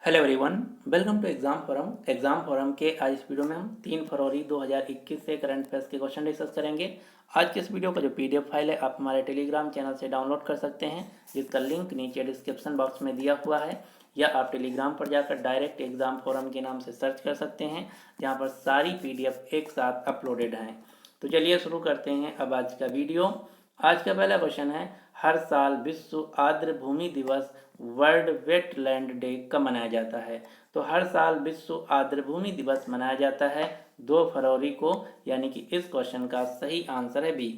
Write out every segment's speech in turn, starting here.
Hello everyone, welcome to exam forum के आज इस वीडियो में हम 3 फरवरी 2021 से करंट अफेयर्स के क्वेश्चन डिस्कस करेंगे। आज के इस वीडियो का जो पीडीएफ फाइल है आप हमारे टेलीग्राम चैनल से डाउनलोड कर सकते हैं, जिसका लिंक नीचे डिस्क्रिप्शन बॉक्स में दिया हुआ है, या आप टेलीग्राम पर जाकर डायरेक्ट एग्जाम फोरम के नाम से सर्च कर सकते हैं, जहाँ पर सारी पीडीएफ एक साथ अपलोडेड हैं। तो चलिए शुरू करते हैं अब आज का वीडियो। आज का पहला क्वेश्चन है, हर साल विश्व आर्द्र भूमि दिवस वर्ल्ड वेटलैंड डे कब मनाया जाता है? तो हर साल विश्व आर्द्र भूमि दिवस मनाया जाता है 2 फरवरी को, यानी कि इस क्वेश्चन का सही आंसर है बी।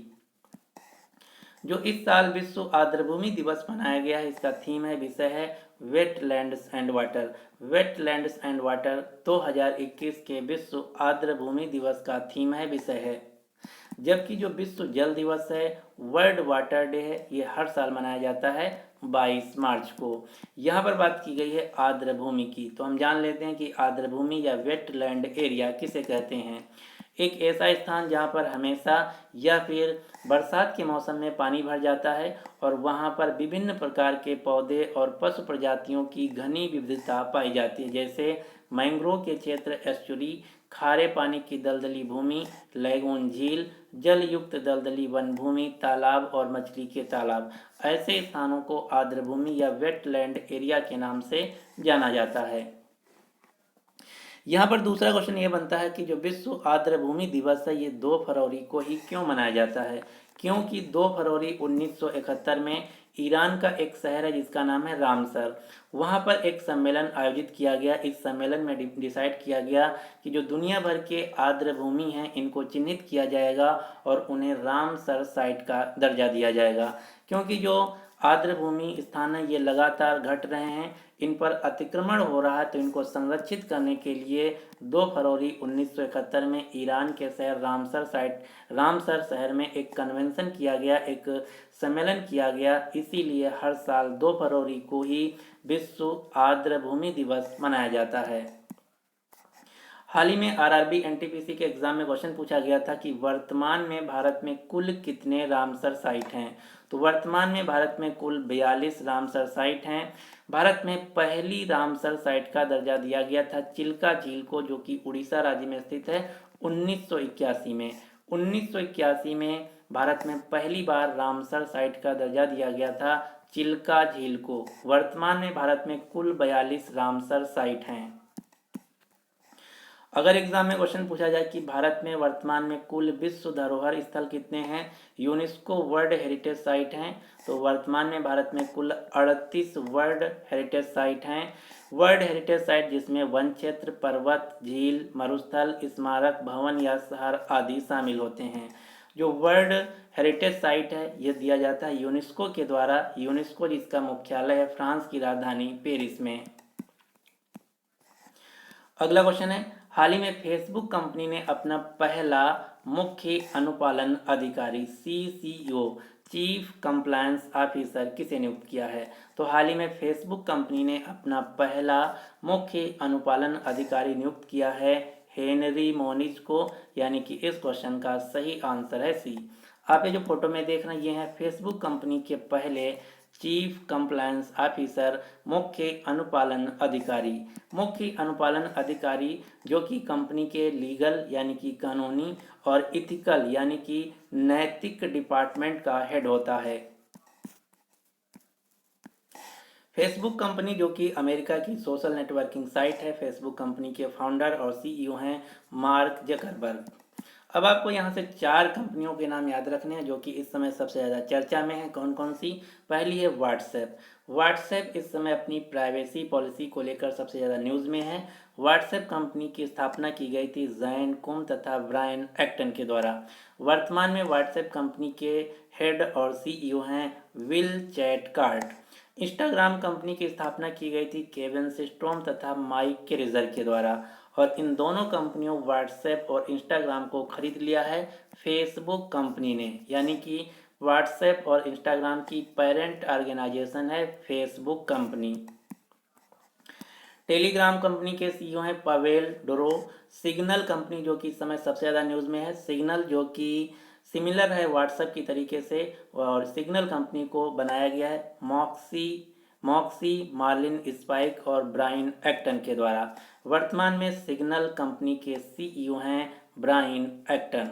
जो इस साल विश्व आर्द्र भूमि दिवस मनाया गया है, इसका थीम है, विषय है wetlands and water. Wetlands and water 2021 के विश्व आर्द्र भूमि दिवस का थीम है, विषय है। जबकि जो विश्व जल दिवस है, वर्ल्ड वाटर डे है, ये हर साल मनाया जाता है 22 मार्च को। यहाँ पर बात की गई है आर्द्र भूमि की, तो हम जान लेते हैं कि आर्द्र भूमि या वेटलैंड एरिया किसे कहते हैं। एक ऐसा स्थान जहाँ पर हमेशा या फिर बरसात के मौसम में पानी भर जाता है और वहाँ पर विभिन्न प्रकार के पौधे और पशु प्रजातियों की घनी विविधता पाई जाती है, जैसे मैंग्रोव के क्षेत्र, एस्चुरी, खारे पानी की दलदली भूमि, लैगून झील, जल युक्त दलदली वन भूमि, तालाब और मछली के तालाब। ऐसे स्थानों को आर्द्र भूमि या वेटलैंड एरिया के नाम से जाना जाता है। यहाँ पर दूसरा क्वेश्चन ये बनता है कि जो विश्व आर्द्र भूमि दिवस है, ये 2 फरवरी को ही क्यों मनाया जाता है? क्योंकि 2 फरवरी 1971 में ईरान का एक शहर है जिसका नाम है रामसर, वहाँ पर एक सम्मेलन आयोजित किया गया। इस सम्मेलन में डिसाइड किया गया कि जो दुनिया भर के आर्द्र भूमि हैं, इनको चिन्हित किया जाएगा और उन्हें रामसर साइट का दर्जा दिया जाएगा। क्योंकि जो आर्द्र भूमि स्थान है, ये लगातार घट रहे हैं, इन पर अतिक्रमण हो रहा है, तो इनको संरक्षित करने के लिए 2 फरवरी 1971 में ईरान के शहर रामसर शहर में एक कन्वेंशन किया गया, एक सम्मेलन किया गया। इसीलिए हर साल 2 फरवरी को ही विश्व आर्द्र भूमि दिवस मनाया जाता है। हाल ही में आरआरबी एनटीपीसी के एग्जाम में क्वेश्चन पूछा गया था कि वर्तमान में भारत में कुल कितने रामसर साइट हैं? तो वर्तमान में भारत में कुल 42 रामसर साइट हैं। भारत में पहली रामसर साइट का दर्जा दिया गया था चिल्का झील को, जो कि उड़ीसा राज्य में स्थित है, 1981 में। 1981 में भारत में पहली बार रामसर साइट का दर्जा दिया गया था चिल्का झील को। वर्तमान में भारत में कुल 42 रामसर साइट हैं। अगर एग्जाम में क्वेश्चन पूछा जाए कि भारत में वर्तमान में कुल विश्व धरोहर स्थल कितने हैं, यूनेस्को वर्ल्ड हेरिटेज साइट हैं, तो वर्तमान में भारत में कुल 38 वर्ल्ड हेरिटेज साइट हैं। वर्ल्ड हेरिटेज साइट जिसमें वन क्षेत्र, पर्वत, झील, मरुस्थल, स्मारक, भवन या शहर आदि शामिल होते हैं। जो वर्ल्ड हेरिटेज साइट है, यह दिया जाता है यूनेस्को के द्वारा। यूनेस्को जिसका मुख्यालय है फ्रांस की राजधानी पेरिस में। अगला क्वेश्चन है, हाल ही में फेसबुक कंपनी ने अपना पहला मुख्य अनुपालन अधिकारी सीसीओ, चीफ कंप्लायंस ऑफिसर, किसे नियुक्त किया है? तो हाल ही में फेसबुक कंपनी ने अपना पहला मुख्य अनुपालन अधिकारी नियुक्त किया है हेनरी मोनिज को, यानी कि इस क्वेश्चन का सही आंसर है सी। आप ये जो फोटो में देख रहे हैं, ये है फेसबुक कंपनी के पहले चीफ कंप्लायंस ऑफिसर, मुख्य अनुपालन अधिकारी। मुख्य अनुपालन अधिकारी जो कि कंपनी के लीगल यानी कि कानूनी और इथिकल यानी कि नैतिक डिपार्टमेंट का हेड होता है। फेसबुक कंपनी जो कि अमेरिका की सोशल नेटवर्किंग साइट है, फेसबुक कंपनी के फाउंडर और सीईओ हैं मार्क जकरबर्ग। अब आपको यहाँ से 4 कंपनियों के नाम याद रखने हैं जो कि इस समय सबसे ज़्यादा चर्चा में है। कौन कौन सी? पहली है व्हाट्सएप। व्हाट्सएप इस समय अपनी प्राइवेसी पॉलिसी को लेकर सबसे ज़्यादा न्यूज़ में है। व्हाट्सएप कंपनी की स्थापना की गई थी जैन कुम तथा ब्रायन एक्टन के द्वारा। वर्तमान में व्हाट्सएप कंपनी के हेड और सीईओ हैं विल चैटकार्ट। इंस्टाग्राम कंपनी की स्थापना की गई थी केविन सिस्ट्रोम तथा माइक केरिजर के द्वारा, और इन दोनों कंपनियों व्हाट्सएप और इंस्टाग्राम को खरीद लिया है फेसबुक कंपनी ने, यानी कि व्हाट्सएप और इंस्टाग्राम की पेरेंट ऑर्गेनाइजेशन है फेसबुक कंपनी। टेलीग्राम कंपनी के सीईओ हैं पवेल डोरो। सिग्नल कंपनी जो कि इस समय सबसे ज़्यादा न्यूज़ में है, सिग्नल जो कि सिमिलर है व्हाट्सएप की तरीके से, और सिग्नल कंपनी को बनाया गया है मॉक्सी, मार्लिन स्पाइक और ब्रायन एक्टन के द्वारा। वर्तमान में सिग्नल कंपनी के सीईओ हैं ब्रायन एक्टन।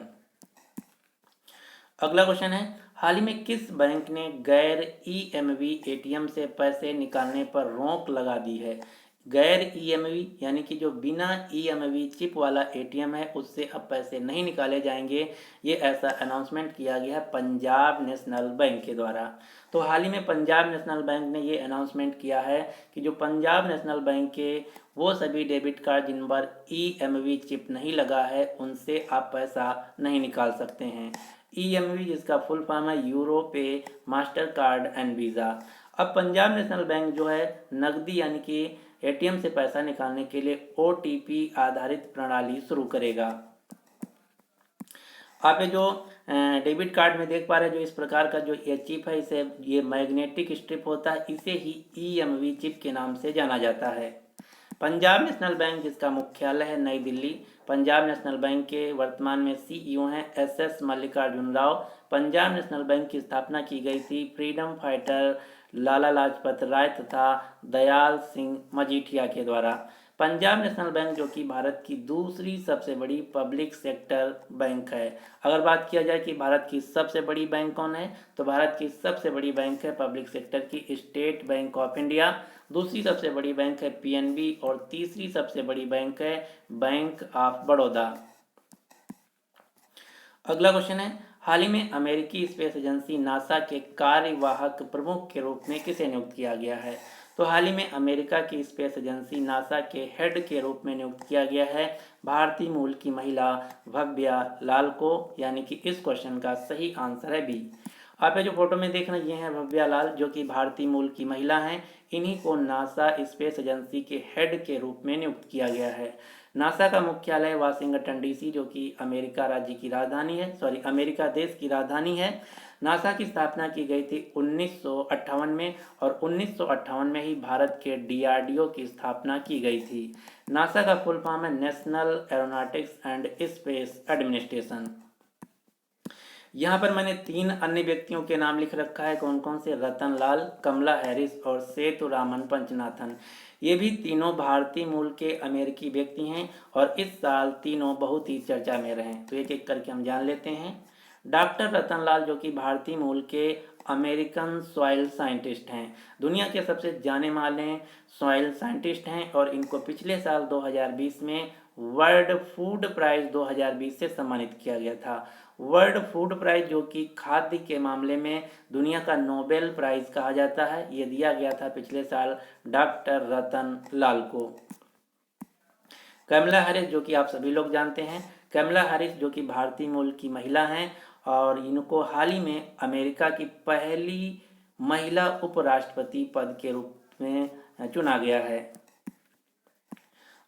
अगला क्वेश्चन है, हाल ही में किस बैंक ने गैर ईएमवी एटीएम से पैसे निकालने पर रोक लगा दी है? गैर ईएमवी यानी कि जो बिना ईएमवी चिप वाला एटीएम है उससे अब पैसे नहीं निकाले जाएंगे। ये ऐसा अनाउंसमेंट किया गया है पंजाब नेशनल बैंक के द्वारा। तो हाल ही में पंजाब नेशनल बैंक ने ये अनाउंसमेंट किया है कि जो पंजाब नेशनल बैंक के वो सभी डेबिट कार्ड जिन पर ईएमवी चिप नहीं लगा है उनसे आप पैसा नहीं निकाल सकते हैं। ईएमवी जिसका फुल फॉर्म है यूरो पे, मास्टर कार्ड एंड वीज़ा। अब पंजाब नेशनल बैंक जो है नकदी यानी कि एटीएम से पैसा निकालने के लिए ओटीपी आधारित प्रणाली शुरू करेगा। आप ये जो डेबिट कार्ड में देख पा रहे हैं, जो इस प्रकार का जो ये चिप है, इसे ये मैग्नेटिक स्ट्रिप होता है, इसे ही ईएमवी चिप के नाम से जाना जाता है। पंजाब नेशनल बैंक जिसका मुख्यालय है नई दिल्ली। पंजाब नेशनल बैंक के वर्तमान में सीईओ हैं SS Mallikarjun Rao. Punjab national bank की स्थापना की गई थी फ्रीडम फाइटर लाला लाजपत राय तथा दयाल सिंह मजीठिया के द्वारा। पंजाब नेशनल बैंक जो कि भारत की दूसरी सबसे बड़ी पब्लिक सेक्टर बैंक है। अगर बात किया जाए कि भारत की सबसे बड़ी बैंक कौन है, तो भारत की सबसे बड़ी बैंक है पब्लिक सेक्टर की स्टेट बैंक ऑफ इंडिया। दूसरी सबसे बड़ी बैंक है पीएनबी और तीसरी सबसे बड़ी बैंक है बैंक ऑफ बड़ौदा। अगला क्वेश्चन है, हाल ही में अमेरिकी स्पेस एजेंसी नासा के कार्यवाहक प्रमुख के रूप में किसे नियुक्त किया गया है? तो हाल ही में अमेरिका की स्पेस एजेंसी नासा के हेड के रूप में नियुक्त किया गया है भारतीय मूल की महिला भव्या लाल को, यानी कि इस क्वेश्चन का सही आंसर है बी। आप ये जो फोटो में देख रहे हैं ये हैं भव्या लाल जो कि भारतीय मूल की महिला हैं। इन्हीं को नासा स्पेस एजेंसी के हेड के रूप में नियुक्त किया गया है। नासा का मुख्यालय वाशिंगटन डीसी जो कि अमेरिका राज्य की राजधानी है, अमेरिका देश की राजधानी है। नासा की स्थापना की गई थी 1958 में और 1958 में ही भारत के डीआरडीओ की स्थापना की गई थी। नासा का फुल फॉर्म है national aeronautics and space administration. यहाँ पर मैंने 3 अन्य व्यक्तियों के नाम लिख रखा है, कौन कौन से? रतन लाल, कमला हैरिस और सेतुरामन पंचनाथन। ये भी तीनों भारतीय मूल के अमेरिकी व्यक्ति हैं और इस साल तीनों बहुत ही चर्चा में रहे। तो एक एक करके हम जान लेते हैं। डॉक्टर रतन लाल जो कि भारतीय मूल के अमेरिकन सॉइल साइंटिस्ट हैं, दुनिया के सबसे जाने माने सॉइल साइंटिस्ट हैं और इनको पिछले साल 2020 में वर्ल्ड फूड प्राइज 2020 से सम्मानित किया गया था। वर्ल्ड फूड प्राइज जो कि खाद्य के मामले में दुनिया का नोबेल प्राइज कहा जाता है, ये दिया गया था पिछले साल डॉक्टर रतन लाल को। कमला हैरिस जो कि आप सभी लोग जानते हैं, कमला हैरिस जो कि भारतीय मूल की महिला हैं और इनको हाल ही में अमेरिका की पहली महिला उपराष्ट्रपति पद के रूप में चुना गया है।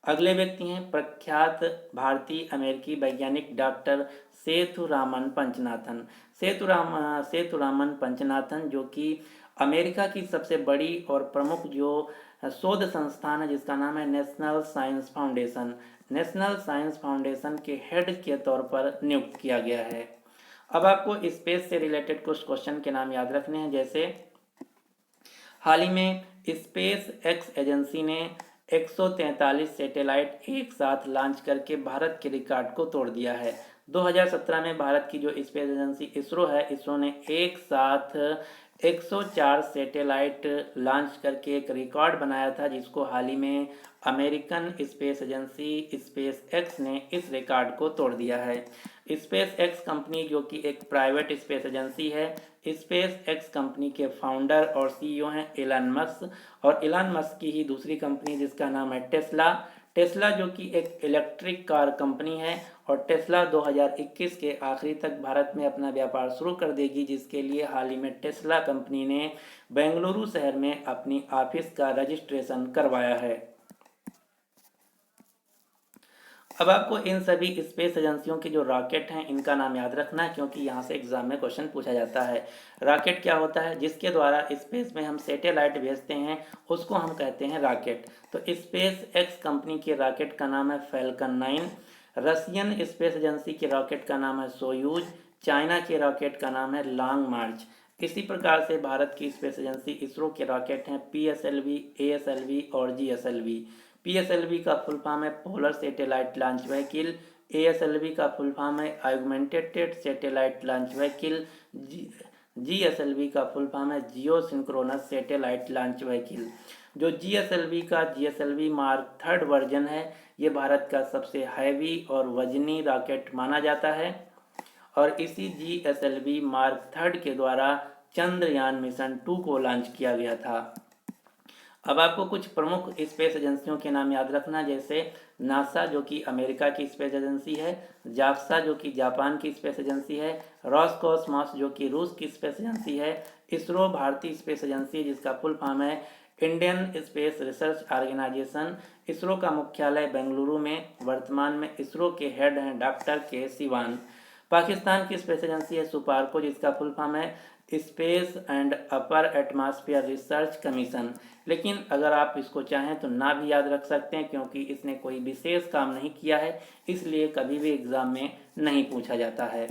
अगले व्यक्ति हैं प्रख्यात भारतीय अमेरिकी वैज्ञानिक डॉक्टर सेतुरामन पंचनाथन। सेतुरामन पंचनाथन जो कि अमेरिका की सबसे बड़ी और प्रमुख जो शोध संस्थान है जिसका नाम है national science foundation. National science foundation के हेड के तौर पर नियुक्त किया गया है। अब आपको स्पेस से रिलेटेड कुछ क्वेश्चन के नाम याद रखने हैं, जैसे हाल ही में स्पेस एक्स एजेंसी ने 143 सैटेलाइट एक साथ लॉन्च करके भारत के रिकॉर्ड को तोड़ दिया है। 2017 में भारत की जो स्पेस एजेंसी इसरो है, इसरो ने एक साथ 104 सैटेलाइट लॉन्च करके एक रिकॉर्ड बनाया था, जिसको हाल ही में American space agency space x ने इस रिकॉर्ड को तोड़ दिया है। स्पेस एक्स कंपनी जो कि एक प्राइवेट स्पेस एजेंसी है, स्पेस एक्स कंपनी के फाउंडर और सीईओ हैं एलन मस्क और एलन मस्क की ही दूसरी कंपनी जिसका नाम है टेस्ला। टेस्ला जो कि एक इलेक्ट्रिक कार कंपनी है और टेस्ला 2021 के आखिरी तक भारत में अपना व्यापार शुरू कर देगी, जिसके लिए हाल ही में टेस्ला कंपनी ने बेंगलुरु शहर में अपनी ऑफिस का रजिस्ट्रेशन करवाया है। अब आपको इन सभी स्पेस एजेंसियों के जो रॉकेट हैं इनका नाम याद रखना है, क्योंकि यहाँ से एग्जाम में क्वेश्चन पूछा जाता है। रॉकेट क्या होता है? जिसके द्वारा स्पेस में हम सैटेलाइट भेजते हैं उसको हम कहते हैं रॉकेट। तो स्पेस एक्स कंपनी के रॉकेट का नाम है फैल्कन 9। रशियन स्पेस एजेंसी के रॉकेट का नाम है सोयूज। चाइना के रॉकेट का नाम है लॉन्ग मार्च। इसी प्रकार से भारत की स्पेस एजेंसी इसरो के रॉकेट हैं PSLV, ASLV और GSLV। PSLV का फुल फॉर्म है polar satellite launch vehicle, ASLV का फुल फॉर्म है augmented satellite launch vehicle, GSLV का फुल फॉर्म है जियो सिंक्रोनस सैटेलाइट लॉन्च व्हीकल। जो GSLV मार्क थर्ड वर्जन है, ये भारत का सबसे हैवी और वजनी रॉकेट माना जाता है और इसी GSLV मार्क थर्ड के द्वारा चंद्रयान मिशन 2 को लॉन्च किया गया था। अब आपको कुछ प्रमुख स्पेस एजेंसियों के नाम याद रखना, जैसे नासा जो कि अमेरिका की स्पेस एजेंसी है, जाप्सा जो कि जापान की स्पेस एजेंसी है, रॉसकॉस्मॉस जो कि रूस की स्पेस एजेंसी है, इसरो भारतीय स्पेस एजेंसी जिसका फुल फॉर्म है Indian space research organisation. ISRO का मुख्यालय बेंगलुरु में, वर्तमान में इसरो के हेड हैं डॉक्टर के सिवान। पाकिस्तान की स्पेस एजेंसी है सुपार्को जिसका फुल फॉर्म है space and upper atmosphere research commission. लेकिन अगर आप इसको चाहें तो ना भी याद रख सकते हैं क्योंकि इसने कोई विशेष काम नहीं किया है, इसलिए कभी भी एग्जाम में नहीं पूछा जाता है।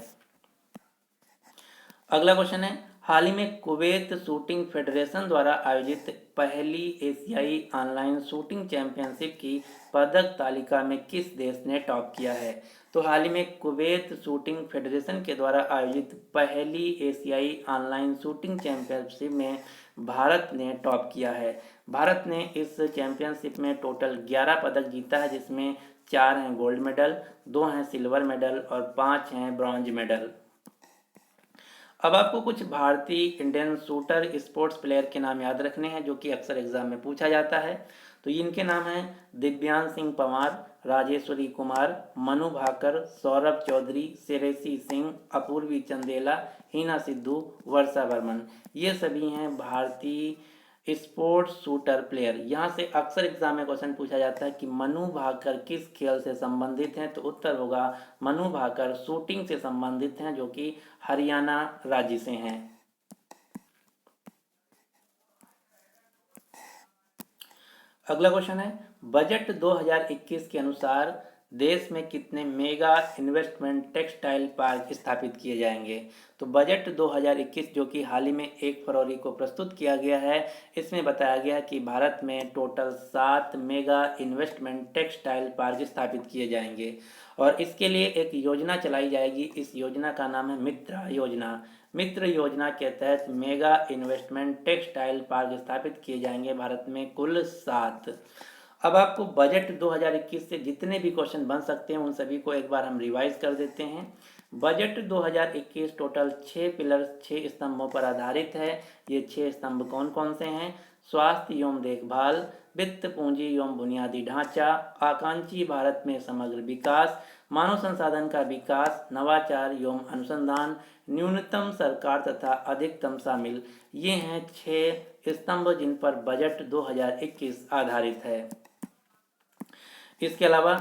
अगला क्वेश्चन है, हाल ही में कुवैत शूटिंग फेडरेशन द्वारा आयोजित पहली एशियाई ऑनलाइन शूटिंग चैंपियनशिप की पदक तालिका में किस देश ने टॉप किया है? तो हाल ही में कुवैत शूटिंग फेडरेशन के द्वारा आयोजित पहली एशियाई ऑनलाइन शूटिंग चैंपियनशिप में भारत ने टॉप किया है। भारत ने इस चैंपियनशिप में टोटल 11 पदक जीता है, जिसमें 4 हैं गोल्ड मेडल, 2 हैं सिल्वर मेडल और 5 हैं ब्रॉन्ज मेडल। अब आपको कुछ भारतीय इंडियन शूटर स्पोर्ट्स प्लेयर के नाम याद रखने हैं जो कि अक्सर एग्जाम में पूछा जाता है। तो इनके नाम हैं दिव्यांश सिंह पंवार, राजेश्वरी कुमार, मनु भाकर, सौरभ चौधरी, श्रेयसी सिंह, अपूर्वी चंदेला, हिना सिद्धू, वर्षा बर्मन। ये सभी हैं भारतीय स्पोर्ट्स शूटर प्लेयर। यहाँ से अक्सर एग्जाम में क्वेश्चन पूछा जाता है कि मनु भाकर किस खेल से संबंधित हैं, तो उत्तर होगा मनु भाकर शूटिंग से संबंधित हैं जो कि हरियाणा राज्य से हैं। अगला क्वेश्चन है, बजट 2021 के अनुसार देश में कितने मेगा इन्वेस्टमेंट टेक्सटाइल पार्क स्थापित किए जाएंगे? तो बजट 2021 जो कि हाल ही में 1 फरवरी को प्रस्तुत किया गया है, इसमें बताया गया है कि भारत में total 7 mega investment textile park स्थापित किए जाएंगे और इसके लिए एक योजना चलाई जाएगी। इस योजना का नाम है मित्रा योजना। मित्र योजना के तहत मेगा इन्वेस्टमेंट टेक्सटाइल पार्क स्थापित किए जाएंगे भारत में कुल 7। अब आपको बजट 2021 से जितने भी क्वेश्चन बन सकते हैं उन सभी को एक बार हम रिवाइज कर देते हैं। बजट 2021 टोटल 6 पिलर 6 स्तंभों पर आधारित है। ये 6 स्तंभ कौन कौन से हैं? स्वास्थ्य एवं देखभाल, वित्त पूंजी एवं बुनियादी ढांचा, आकांक्षी भारत में समग्र विकास, मानव संसाधन का विकास, नवाचार एवं अनुसंधान, न्यूनतम सरकार तथा अधिकतम शामिल। ये हैं 6 स्तंभ जिन पर बजट 2021 आधारित है। इसके अलावा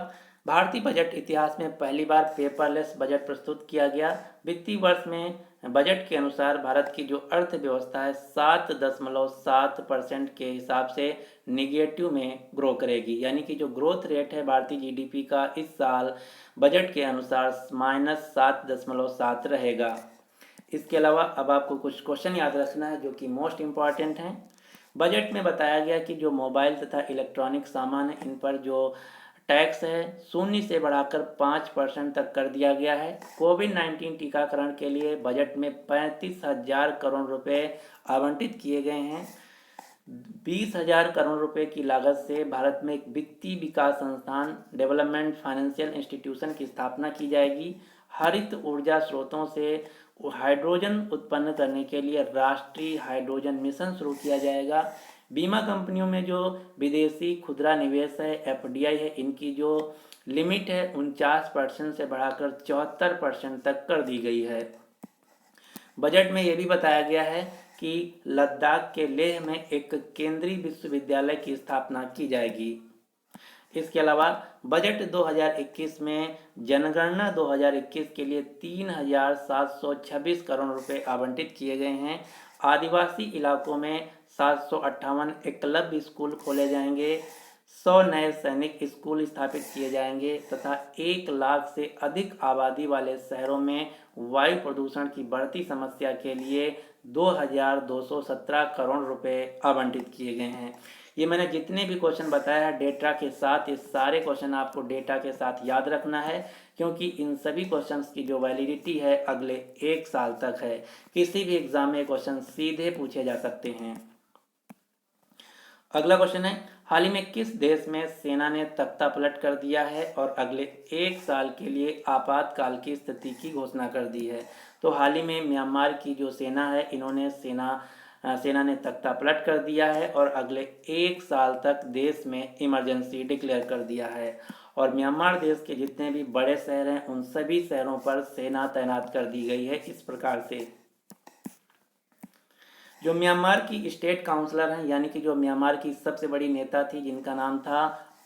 भारतीय बजट इतिहास में पहली बार पेपरलेस बजट प्रस्तुत किया गया। वित्तीय वर्ष में बजट के अनुसार भारत की जो अर्थव्यवस्था है 7.7% के हिसाब से निगेटिव में ग्रो करेगी, यानी कि जो ग्रोथ रेट है भारतीय जीडीपी का इस साल बजट के अनुसार -7.7 रहेगा। इसके अलावा अब आपको कुछ क्वेश्चन याद रखना है जो कि मोस्ट इम्पॉर्टेंट हैं। बजट में बताया गया कि जो मोबाइल तथा इलेक्ट्रॉनिक सामान है इन पर जो टैक्स है 0 से बढ़ाकर 5% तक कर दिया गया है। कोविड-19 टीकाकरण के लिए बजट में 35,000 करोड़ रुपए आवंटित किए गए हैं। 20,000 करोड़ रुपए की लागत से भारत में एक वित्तीय विकास संस्थान डेवलपमेंट फाइनेंशियल इंस्टीट्यूशन की स्थापना की जाएगी। हरित ऊर्जा स्रोतों से हाइड्रोजन उत्पन्न करने के लिए राष्ट्रीय हाइड्रोजन मिशन शुरू किया जाएगा। बीमा कंपनियों में जो विदेशी खुदरा निवेश है FDI है, इनकी जो लिमिट है 49% से बढ़ाकर 74% तक कर दी गई है। बजट में यह भी बताया गया है कि लद्दाख के लेह में एक केंद्रीय विश्वविद्यालय की स्थापना की जाएगी। इसके अलावा बजट 2021 में जनगणना 2021 के लिए 3,726 करोड़ रुपए आवंटित किए गए हैं। आदिवासी इलाकों में 758 एकलव्य स्कूल खोले जाएंगे, 100 नए सैनिक स्कूल स्थापित किए जाएंगे तथा 1 लाख से अधिक आबादी वाले शहरों में वायु प्रदूषण की बढ़ती समस्या के लिए 2217 करोड़ रुपए आवंटित किए गए हैं। ये मैंने जितने भी क्वेश्चन बताया है डेटा के साथ, ये सारे क्वेश्चन आपको डेटा के साथ याद रखना है, क्योंकि इन सभी क्वेश्चंस की जो वैलिडिटी है अगले 1 साल तक है। किसी भी एग्जाम में क्वेश्चन सीधे पूछे जा सकते हैं। अगला क्वेश्चन है, हाल ही में किस देश में सेना ने तख्ता पलट कर दिया है और अगले 1 साल के लिए आपातकाल की स्थिति की घोषणा कर दी है? तो हाल ही में म्यांमार की जो सेना है, इन्होंने सेना ने तख्ता पलट कर दिया है और अगले 1 साल तक देश में इमरजेंसी डिक्लेयर कर दिया है। और म्यांमार देश के जितने भी बड़े शहर हैं उन सभी शहरों पर सेना तैनात कर दी गई है। इस प्रकार से जो म्यांमार की स्टेट काउंसलर हैं, यानी कि जो म्यांमार की सबसे बड़ी नेता थी जिनका नाम था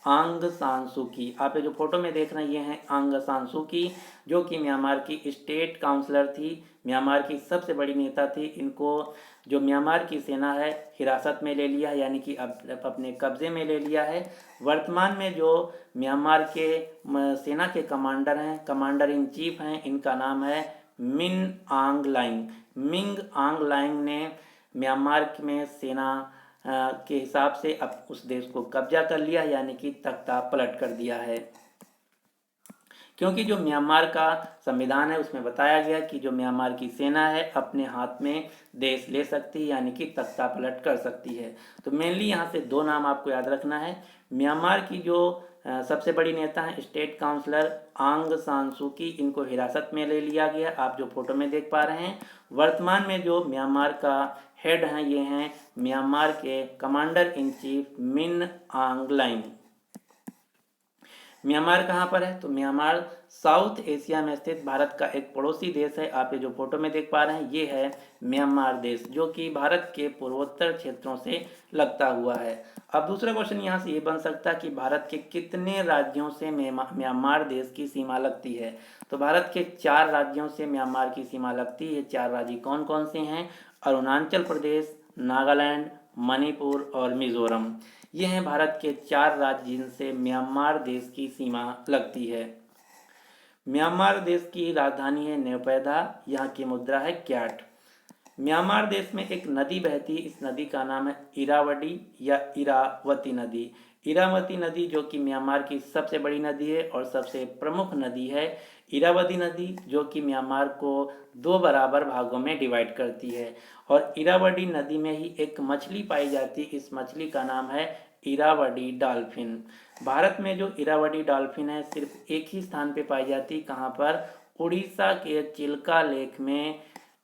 आंग सान सू की, आप ये जो फोटो में देख रहे हैं ये हैं आंग सान सू की, जो कि म्यांमार की स्टेट काउंसलर थी, म्यांमार की सबसे बड़ी नेता थी। इनको जो म्यांमार की सेना है हिरासत में ले लिया है, यानी कि अब अपने कब्जे में ले लिया है। वर्तमान में जो म्यांमार के सेना के कमांडर हैं, कमांडर इन चीफ हैं, इनका नाम है मिन आंग लाइंग। मिंग आंग लाइंग ने म्यांमार में सेना के हिसाब से अब उस देश को कब्जा कर लिया, यानी कि तख्ता पलट कर दिया है। क्योंकि जो म्यांमार का संविधान है उसमें बताया गया कि जो म्यांमार की सेना है अपने हाथ में देश ले सकती है, यानी कि तख्ता पलट कर सकती है। तो मेनली यहाँ से 2 नाम आपको याद रखना है। म्यांमार की जो सबसे बड़ी नेता है स्टेट काउंसलर आंग सान सू की, इनको हिरासत में ले लिया गया, आप जो फोटो में देख पा रहे हैं। वर्तमान में जो म्यांमार का हेड हैं ये हैं म्यांमार के कमांडर इन चीफ मिन आंग लाइंग। म्यांमार कहाँ पर है? तो म्यांमार साउथ एशिया में स्थित भारत का एक पड़ोसी देश है। आप ये जो फोटो में देख पा रहे हैं ये है म्यांमार देश, जो कि भारत के पूर्वोत्तर क्षेत्रों से लगता हुआ है। अब दूसरा क्वेश्चन यहाँ से ये बन सकता है कि भारत के कितने राज्यों से म्यांमार देश की सीमा लगती है? तो भारत के 4 राज्यों से म्यांमार की सीमा लगती है। 4 राज्य कौन कौन से हैं? अरुणाचल प्रदेश, नागालैंड, मणिपुर और मिजोरम। ये हैं भारत के 4 राज्य जिनसे म्यांमार देश की सीमा लगती है। म्यांमार देश की राजधानी है नेपैदा, यहाँ की मुद्रा है क्याट। म्यांमार देश में एक नदी बहती है, इस नदी का नाम है इरावदी या इरावती नदी। इरावती नदी जो कि म्यांमार की सबसे बड़ी नदी है और सबसे प्रमुख नदी है। इरावती नदी जो कि म्यांमार को 2 बराबर भागों में डिवाइड करती है। और इरावदी नदी में ही एक मछली पाई जाती है, इस मछली का नाम है इरावदी डॉल्फिन। भारत में जो इरावदी डॉल्फिन है सिर्फ एक ही स्थान पे पाई जाती है, कहाँ पर? उड़ीसा के चिल्का लेक में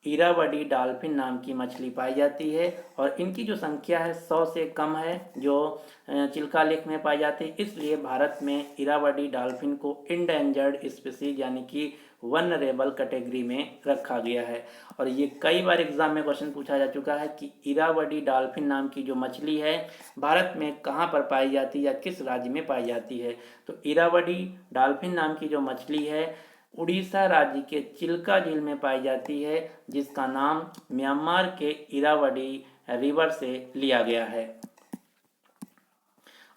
इरावदी डॉल्फिन नाम की मछली पाई जाती है। और इनकी जो संख्या है 100 से कम है जो चिल्का लेक में पाई जाती है, इसलिए भारत में इरावदी डॉल्फिन को इंडेंजर्ड स्पीसीज यानी कि वनरेबल कैटेगरी में रखा गया है। और ये कई बार एग्जाम में क्वेश्चन पूछा जा चुका है कि इरावदी डॉल्फिन नाम की जो मछली है भारत में कहाँ पर पाई जाती है या किस राज्य में पाई जाती है? तो इरावदी डॉल्फिन नाम की जो मछली है उड़ीसा राज्य के चिल्का झील में पाई जाती है, जिसका नाम म्यांमार के इरावदी रिवर से लिया गया है।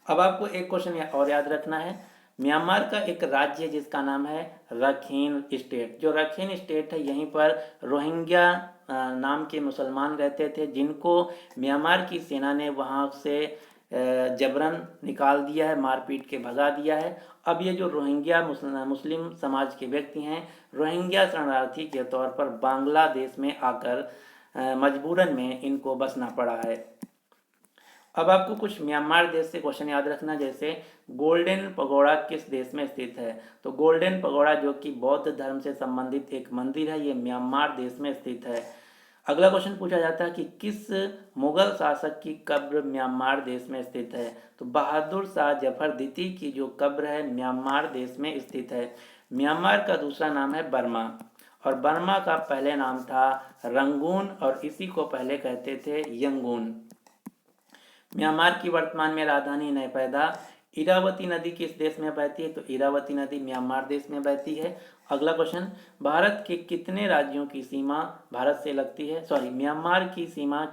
अब आपको एक क्वेश्चन और याद रखना है। म्यांमार का एक राज्य है जिसका नाम है रखीन स्टेट। जो रखीन स्टेट है यहीं पर रोहिंग्या नाम के मुसलमान रहते थे, जिनको म्यांमार की सेना ने वहाँ से जबरन निकाल दिया है, मारपीट के भगा दिया है। अब ये जो रोहिंग्या मुस्लिम समाज के व्यक्ति हैं, रोहिंग्या शरणार्थी के तौर पर बांग्लादेश में आकर मजबूरन में इनको बसना पड़ा है। अब आपको कुछ म्यांमार देश से क्वेश्चन याद रखना, जैसे गोल्डन पगोड़ा किस देश में स्थित है? तो गोल्डन पगोड़ा जो कि बौद्ध धर्म से संबंधित एक मंदिर है, ये म्यांमार देश में स्थित है। अगला क्वेश्चन पूछा जाता है कि किस मुगल शासक की कब्र म्यांमार देश में स्थित है? तो बहादुर शाह जफर द्वितीय की जो कब्र है म्यांमार देश में स्थित है। म्यांमार का दूसरा नाम है बर्मा, और बर्मा का पहले नाम था रंगून और इसी को पहले कहते थे यंगून। म्यांमार की वर्तमान में राजधानी नयपैदा। इरावती नदी किस देश में बहती है? तो इरावती नदी म्यांमार देश में बहती है। अगला क्वेश्चन, भारत के कितने राज्यों की सीमा भारत से लगती है? म्यांमार की सीमा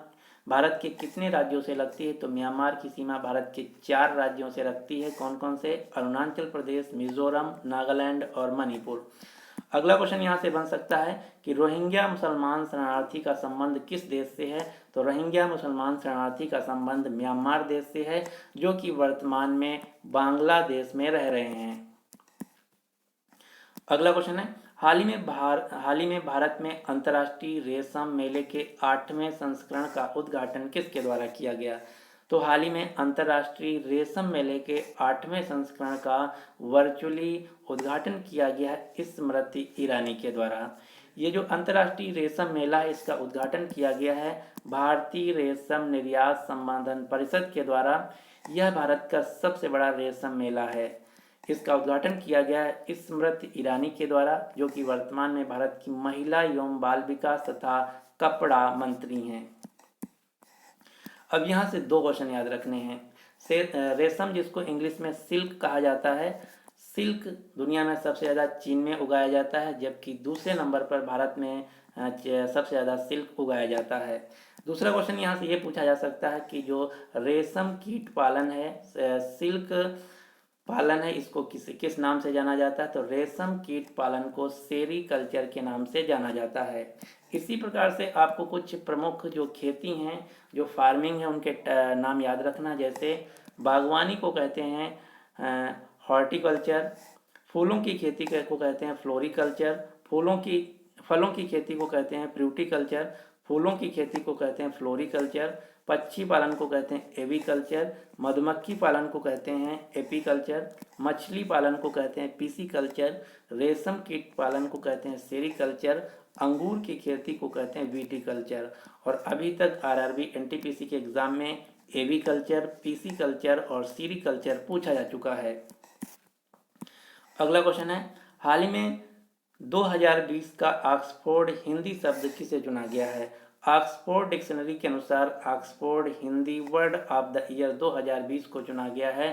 भारत के कितने राज्यों से लगती है? तो म्यांमार की सीमा भारत के 4 राज्यों से लगती है। कौन कौन से? अरुणाचल प्रदेश, मिजोरम, नागालैंड और मणिपुर। अगला क्वेश्चन यहाँ से बन सकता है कि रोहिंग्या मुसलमान शरणार्थी का संबंध किस देश से है। तो रोहिंग्या मुसलमान शरणार्थी का संबंध म्यांमार देश से है, जो कि वर्तमान में बांग्लादेश में रह रहे हैं। अगला क्वेश्चन है, हाल ही में भारत में अंतर्राष्ट्रीय रेशम मेले के 8वें संस्करण का उद्घाटन किसके द्वारा किया गया। तो हाल ही में अंतर्राष्ट्रीय रेशम मेले के 8वें संस्करण का वर्चुअली उद्घाटन किया गया है स्मृति ईरानी के द्वारा। ये जो अंतर्राष्ट्रीय रेशम मेला है, इसका उद्घाटन किया गया है भारतीय रेशम निर्यात संवर्धन परिषद के द्वारा। यह भारत का सबसे बड़ा रेशम मेला है। इसका उद्घाटन किया गया है स्मृति ईरानी के द्वारा, जो कि वर्तमान में भारत की महिला एवं बाल विकास तथा कपड़ा मंत्री हैं। अब यहाँ से 2 क्वेश्चन याद रखने हैं। रेशम, जिसको इंग्लिश में सिल्क कहा जाता है, सिल्क दुनिया में सबसे ज़्यादा चीन में उगाया जाता है, जबकि दूसरे नंबर पर भारत में सबसे ज़्यादा सिल्क उगाया जाता है। दूसरा क्वेश्चन यहाँ से ये पूछा जा सकता है कि जो रेशम कीट पालन है, सिल्क पालन है, इसको किस नाम से जाना जाता है। तो रेशम कीट पालन को सेरीकल्चर के नाम से जाना जाता है। इसी प्रकार से आपको कुछ प्रमुख जो खेती हैं, जो फार्मिंग है, उनके नाम याद रखना। जैसे बागवानी को कहते हैं हॉर्टिकल्चर, फूलों की खेती को कहते हैं फ्लोरिकल्चर, फलों की खेती को कहते हैं फ्रूटिकल्चर, फूलों की खेती को कहते हैं फ्लोरिकल्चर, पक्षी पालन को कहते हैं एविकल्चर, मधुमक्खी पालन को कहते हैं एपीकल्चर, मछली पालन को कहते हैं पीसीकल्चर, रेशम कीट पालन को कहते हैं सेरीकल्चर, अंगूर की खेती को कहते हैं विटीकल्चर। और अभी तक आरआरबी एनटीपीसी के एग्जाम में एविकल्चर, पीसीकल्चर और सीरीकल्चर पूछा जा चुका है। अगला क्वेश्चन है, हाल ही में 2020 का ऑक्सफोर्ड हिंदी शब्द किसे चुना गया है। ऑक्सफोर्ड डिक्शनरी के अनुसार Oxford Hindi word of the year 2020 को चुना गया है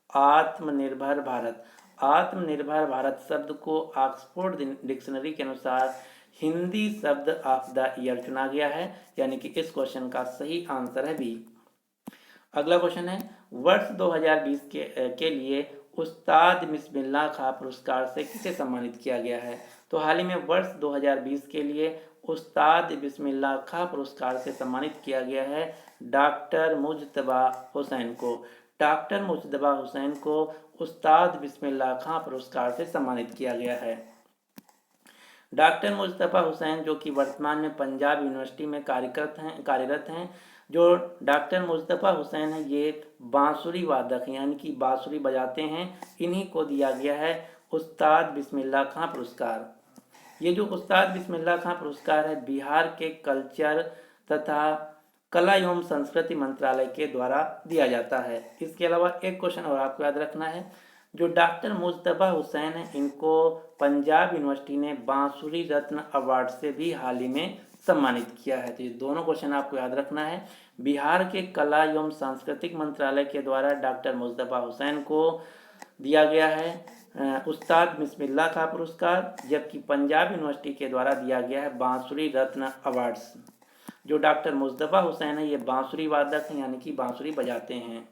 आत्मनिर्भर भारत। आत्मनिर्भर भारत शब्द को ऑक्सफोर्ड डिक्शनरी के अनुसार हिंदी शब्द ऑफ द ईयर चुना गया है, यानी कि इस क्वेश्चन का सही आंसर है बी। अगला क्वेश्चन है, वर्ष 2020 के लिए उस्ताद बिस्मिल्लाह खां पुरस्कार से किसे सम्मानित किया गया है। तो हाल ही में वर्ष 2020 के लिए उस्ताद बिस्मिल्लाह खां पुरस्कार से सम्मानित किया गया है डॉक्टर मुज्तबा हुसैन को। डॉक्टर मुज्तबा हुसैन को उस्ताद बिस्मिल्लाह खां पुरस्कार से सम्मानित किया गया है। डॉक्टर मुज्तबा हुसैन, जो कि वर्तमान में पंजाब यूनिवर्सिटी में कार्यरत हैं। जो डॉक्टर मुज्तबा हुसैन है, ये बांसुरी वादक हैं, यानी कि बांसुरी बजाते हैं। इन्हीं को दिया गया है उस्ताद बिस्मिल्लाह खां पुरस्कार। ये जो उस्ताद बिस्मिल्लाह खां पुरस्कार है, बिहार के कल्चर तथा कला एवं संस्कृति मंत्रालय के द्वारा दिया जाता है। इसके अलावा एक क्वेश्चन और आपको याद रखना है, जो डॉक्टर मुज्तबा हुसैन है, इनको पंजाब यूनिवर्सिटी ने बांसुरी रत्न अवार्ड से भी हाल ही में सम्मानित किया है। तो ये दोनों क्वेश्चन आपको याद रखना है। बिहार के कला एवं सांस्कृतिक मंत्रालय के द्वारा डॉक्टर मुज्तबा हुसैन को दिया गया है उस्ताद बिस्मिल्लाह खां पुरस्कार, जबकि पंजाब यूनिवर्सिटी के द्वारा दिया गया है बांसुरी रत्न अवार्ड्स। जो डॉक्टर मुज्तबा हुसैन है, ये बांसुरी वादक हैं, यानी कि बांसुरी बजाते हैं।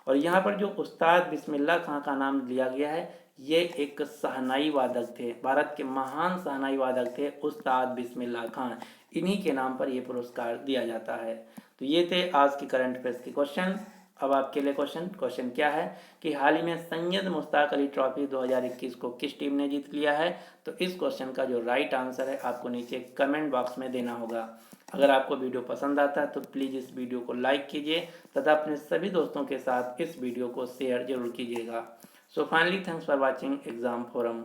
और यहाँ पर जो उस्ताद बिस्मिल्लाह खां का नाम लिया गया है, ये एक शहनाई वादक थे, भारत के महान शहनाई वादक थे उस्ताद बिस्मिल्लाह खां। इन्हीं के नाम पर यह पुरस्कार दिया जाता है। तो ये थे आज की करंट अफेयर्स के क्वेश्चन। अब आपके लिए क्वेश्चन क्या है कि हाल ही में सैयद मुश्ताक अली ट्रॉफी 2021 को किस टीम ने जीत लिया है। तो इस क्वेश्चन का जो राइट आंसर है, आपको नीचे कमेंट बॉक्स में देना होगा। अगर आपको वीडियो पसंद आता है तो प्लीज़ इस वीडियो को लाइक कीजिए तथा अपने सभी दोस्तों के साथ इस वीडियो को शेयर जरूर कीजिएगा। So finally, thanks for watching exam forum.